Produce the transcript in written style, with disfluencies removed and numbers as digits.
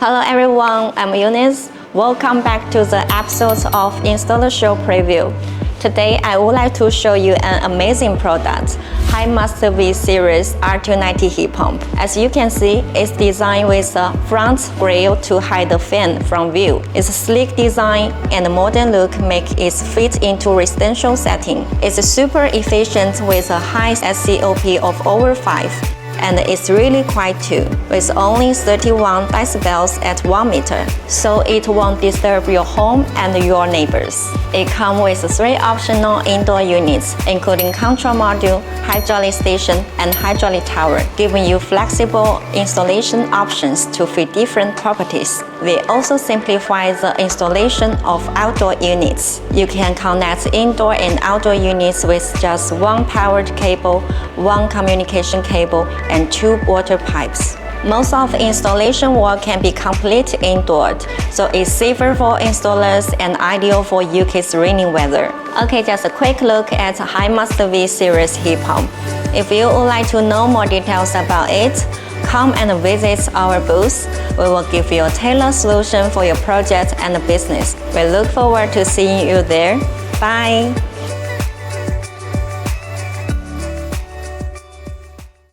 Hello everyone, I'm Eunice. Welcome back to the episode of InstallerSHOW preview. Today I would like to show you an amazing product, high-Master V Series R290 heat pump. As you can see, it's designed with a front grille to hide the fan from view. Its sleek design and modern look make it fit into residential setting. It's super efficient with a high SCOP of over 5. And it's really quiet too, with only 31 decibels at 1 meter, so it won't disturb your home and your neighbors. It comes with 3 optional indoor units, including control module, hydraulic station, and hydraulic tower, giving you flexible installation options to fit different properties. We also simplify the installation of outdoor units. You can connect indoor and outdoor units with just 1 powered cable, 1 communication cable, and 2 water pipes. Most of the installation work can be completed indoors, so it's safer for installers and ideal for UK's rainy weather. Okay, just a quick look at high-Master V Series heat pump. If you would like to know more details about it, come and visit our booth. We will give you a tailored solution for your project and business. We look forward to seeing you there. Bye!